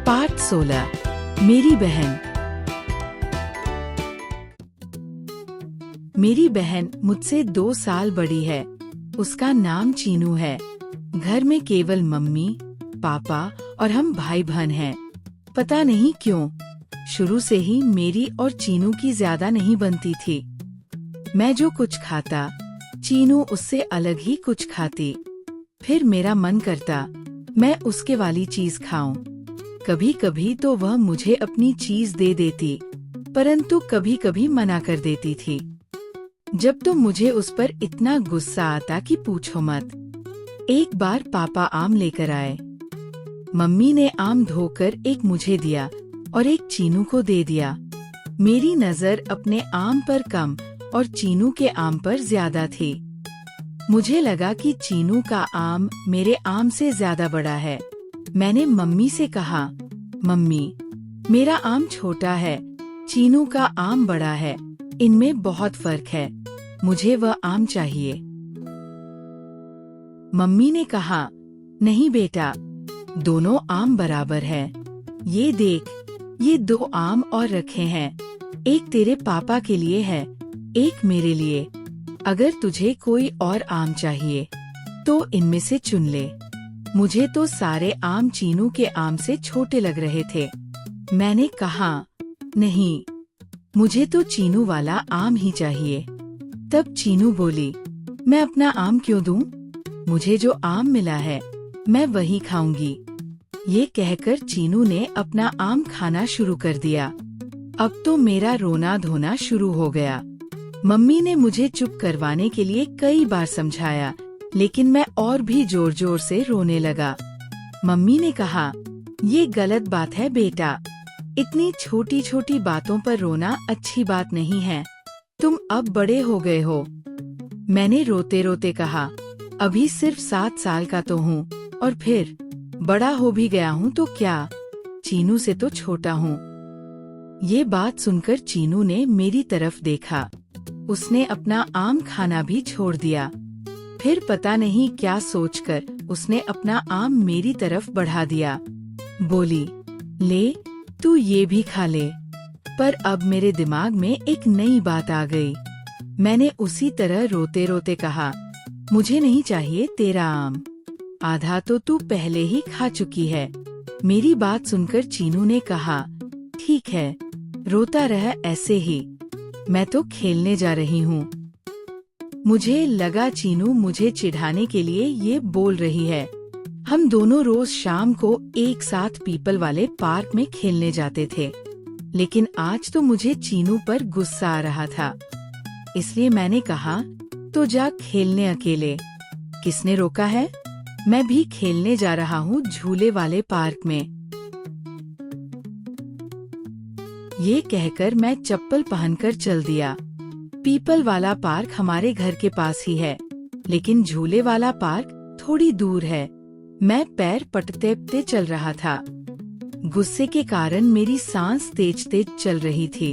Part 16। मेरी बहन। मेरी बहन मुझसे 2 साल बड़ी है। उसका नाम चीनू है। घर में केवल मम्मी, पापा और हम भाई बहन हैं। पता नहीं क्यों, शुरू से ही मेरी और चीनू की ज्यादा नहीं बनती थी। मैं जो कुछ खाता, चीनू उससे अलग ही कुछ खाती। फिर मेरा मन करता मैं उसके वाली चीज खाऊं। कभी कभी तो वह मुझे अपनी चीज दे देती, परंतु कभी कभी मना कर देती थी। जब तो मुझे उस पर इतना गुस्सा आता कि पूछो मत। एक बार पापा आम लेकर आए। मम्मी ने आम धोकर एक मुझे दिया और एक चीनू को दे दिया। मेरी नजर अपने आम पर कम और चीनू के आम पर ज्यादा थी। मुझे लगा कि चीनू का आम मेरे आम से ज्यादा बड़ा है। मैंने मम्मी से कहा, मम्मी, मेरा आम छोटा है, चीनू का आम बड़ा है, इनमें बहुत फर्क है, मुझे वह आम चाहिए। मम्मी ने कहा, नहीं बेटा, दोनों आम बराबर है। ये देख, ये 2 आम और रखे हैं, एक तेरे पापा के लिए है, एक मेरे लिए। अगर तुझे कोई और आम चाहिए तो इनमें से चुन ले। मुझे तो सारे आम चीनू के आम से छोटे लग रहे थे। मैंने कहा, नहीं, मुझे तो चीनू वाला आम ही चाहिए। तब चीनू बोली, मैं अपना आम क्यों दूं? मुझे जो आम मिला है मैं वही खाऊंगी। ये कहकर चीनू ने अपना आम खाना शुरू कर दिया। अब तो मेरा रोना धोना शुरू हो गया। मम्मी ने मुझे चुप करवाने के लिए कई बार समझाया, लेकिन मैं और भी जोर जोर से रोने लगा। मम्मी ने कहा, ये गलत बात है बेटा, इतनी छोटी छोटी बातों पर रोना अच्छी बात नहीं है। तुम अब बड़े हो गए हो। मैंने रोते रोते कहा, अभी सिर्फ 7 साल का तो हूँ, और फिर बड़ा हो भी गया हूँ तो क्या, चीनू से तो छोटा हूँ। ये बात सुनकर चीनू ने मेरी तरफ देखा। उसने अपना आम खाना भी छोड़ दिया। फिर पता नहीं क्या सोचकर उसने अपना आम मेरी तरफ बढ़ा दिया। बोली, ले, तू ये भी खा ले। पर अब मेरे दिमाग में एक नई बात आ गई। मैंने उसी तरह रोते रोते कहा, मुझे नहीं चाहिए तेरा आम, आधा तो तू पहले ही खा चुकी है। मेरी बात सुनकर चीनू ने कहा, ठीक है, रोता रह ऐसे ही, मैं तो खेलने जा रही हूँ। मुझे लगा चीनू मुझे चिढ़ाने के लिए ये बोल रही है। हम दोनों रोज शाम को एक साथ पीपल वाले पार्क में खेलने जाते थे, लेकिन आज तो मुझे चीनू पर गुस्सा आ रहा था। इसलिए मैंने कहा, तो जा खेलने अकेले। किसने रोका है? मैं भी खेलने जा रहा हूँ झूले वाले पार्क में। ये कहकर मैं चप्पल पहनकर चल दिया। पीपल वाला पार्क हमारे घर के पास ही है, लेकिन झूले वाला पार्क थोड़ी दूर है। मैं पैर पटते चल रहा था। गुस्से के कारण मेरी सांस तेज तेज चल रही थी।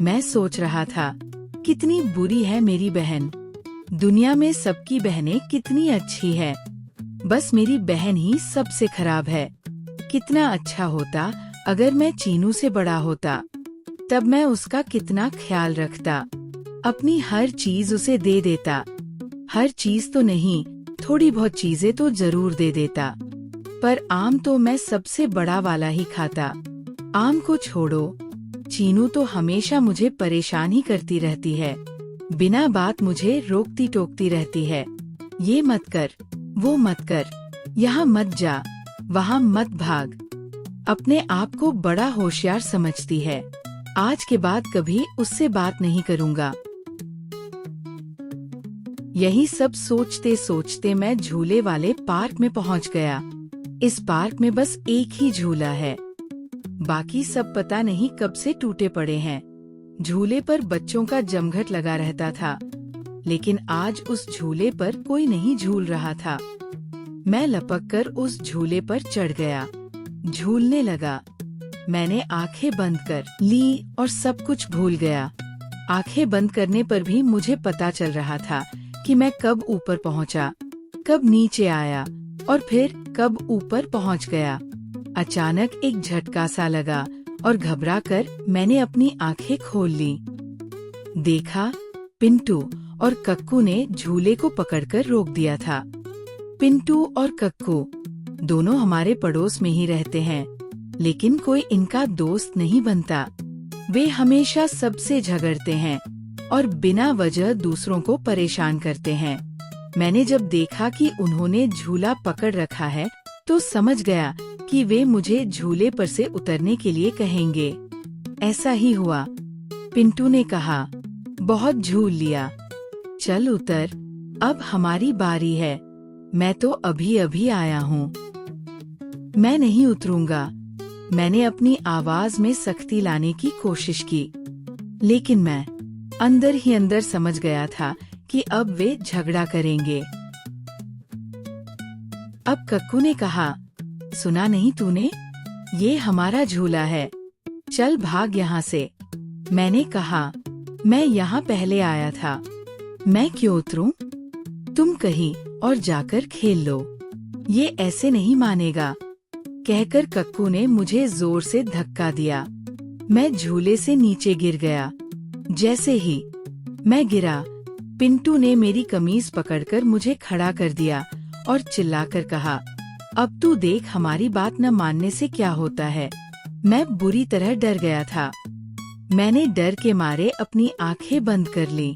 मैं सोच रहा था, कितनी बुरी है मेरी बहन। दुनिया में सबकी बहनें कितनी अच्छी है, बस मेरी बहन ही सबसे खराब है। कितना अच्छा होता अगर मैं चीनू से बड़ा होता, तब मैं उसका कितना ख्याल रखता, अपनी हर चीज उसे दे देता। हर चीज तो नहीं, थोड़ी बहुत चीजें तो जरूर दे देता, पर आम तो मैं सबसे बड़ा वाला ही खाता। आम को छोड़ो, चीनू तो हमेशा मुझे परेशान ही करती रहती है। बिना बात मुझे रोकती टोकती रहती है। ये मत कर, वो मत कर, यहाँ मत जा, वहाँ मत भाग। अपने आप को बड़ा होशियार समझती है। आज के बाद कभी उससे बात नहीं करूँगा। यही सब सोचते सोचते मैं झूले वाले पार्क में पहुँच गया। इस पार्क में बस एक ही झूला है, बाकी सब पता नहीं कब से टूटे पड़े हैं। झूले पर बच्चों का जमघट लगा रहता था, लेकिन आज उस झूले पर कोई नहीं झूल रहा था। मैं लपककर उस झूले पर चढ़ गया, झूलने लगा। मैंने आंखें बंद कर ली और सब कुछ भूल गया। आंखें बंद करने पर भी मुझे पता चल रहा था कि मैं कब ऊपर पहुंचा, कब नीचे आया और फिर कब ऊपर पहुंच गया। अचानक एक झटका सा लगा और घबराकर मैंने अपनी आंखें खोल ली। देखा, पिंटू और कक्कू ने झूले को पकड़कर रोक दिया था। पिंटू और कक्कू दोनों हमारे पड़ोस में ही रहते हैं, लेकिन कोई इनका दोस्त नहीं बनता। वे हमेशा सबसे झगड़ते हैं और बिना वजह दूसरों को परेशान करते हैं। मैंने जब देखा कि उन्होंने झूला पकड़ रखा है तो समझ गया कि वे मुझे झूले पर से उतरने के लिए कहेंगे। ऐसा ही हुआ। पिंटू ने कहा, बहुत झूल लिया, चल उतर, अब हमारी बारी है। मैं तो अभी अभी आया हूँ। मैं नहीं उतरूंगा। मैंने अपनी आवाज में सख्ती लाने की कोशिश की, लेकिन मैं अंदर ही अंदर समझ गया था कि अब वे झगड़ा करेंगे। अब कक्कू ने कहा, सुना नहीं तूने? ये हमारा झूला है, चल भाग यहाँ से। मैंने कहा, मैं यहाँ पहले आया था, मैं क्यों उतरूं? तुम कहीं और जाकर खेल लो, ये ऐसे नहीं मानेगा। कहकर कक्कू ने मुझे जोर से धक्का दिया। मैं झूले से नीचे गिर गया। जैसे ही मैं गिरा, पिंटू ने मेरी कमीज पकड़कर मुझे खड़ा कर दिया और चिल्लाकर कहा, अब तू देख हमारी बात न मानने से क्या होता है। मैं बुरी तरह डर गया था। मैंने डर के मारे अपनी आंखें बंद कर ली।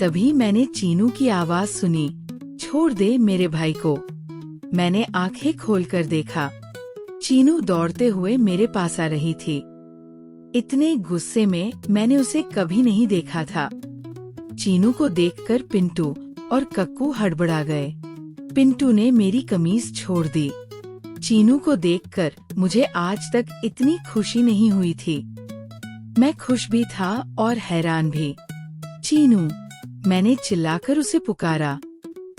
तभी मैंने चीनू की आवाज सुनी, छोड़ दे मेरे भाई को। मैंने आंखें खोलकर देखा, चीनू दौड़ते हुए मेरे पास आ रही थी। इतने गुस्से में मैंने उसे कभी नहीं देखा था। चीनू को देखकर पिंटू और कक्कू हड़बड़ा गए। पिंटू ने मेरी कमीज छोड़ दी। चीनू को देखकर मुझे आज तक इतनी खुशी नहीं हुई थी। मैं खुश भी था और हैरान भी। चीनू, मैंने चिल्लाकर उसे पुकारा।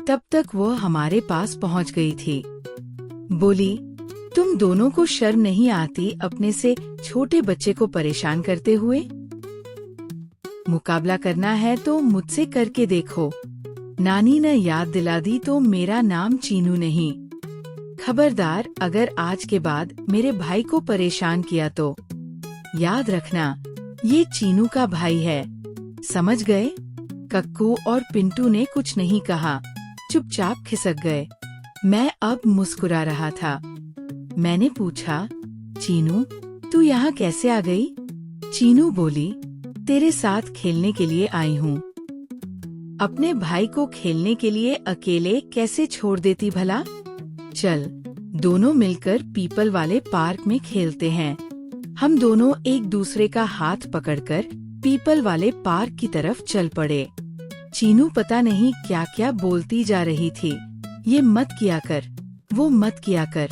तब तक वो हमारे पास पहुंच गई थी। बोली, तुम दोनों को शर्म नहीं आती अपने से छोटे बच्चे को परेशान करते हुए? मुकाबला करना है तो मुझसे करके देखो। नानी ने याद दिला दी तो मेरा नाम चीनू नहीं। खबरदार, अगर आज के बाद मेरे भाई को परेशान किया तो याद रखना, ये चीनू का भाई है, समझ गए? कक्कू और पिंटू ने कुछ नहीं कहा, चुपचाप खिसक गए। मैं अब मुस्कुरा रहा था। मैंने पूछा, चीनू, तू यहाँ कैसे आ गई? चीनू बोली, तेरे साथ खेलने के लिए आई हूँ। अपने भाई को खेलने के लिए अकेले कैसे छोड़ देती भला? चल, दोनों मिलकर पीपल वाले पार्क में खेलते हैं। हम दोनों एक दूसरे का हाथ पकड़कर पीपल वाले पार्क की तरफ चल पड़े। चीनू पता नहीं क्या क्या बोलती जा रही थी, ये मत किया कर, वो मत किया कर,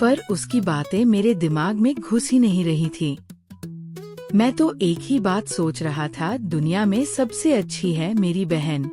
पर उसकी बातें मेरे दिमाग में घुस ही नहीं रही थी। मैं तो एक ही बात सोच रहा था, दुनिया में सबसे अच्छी है मेरी बहन।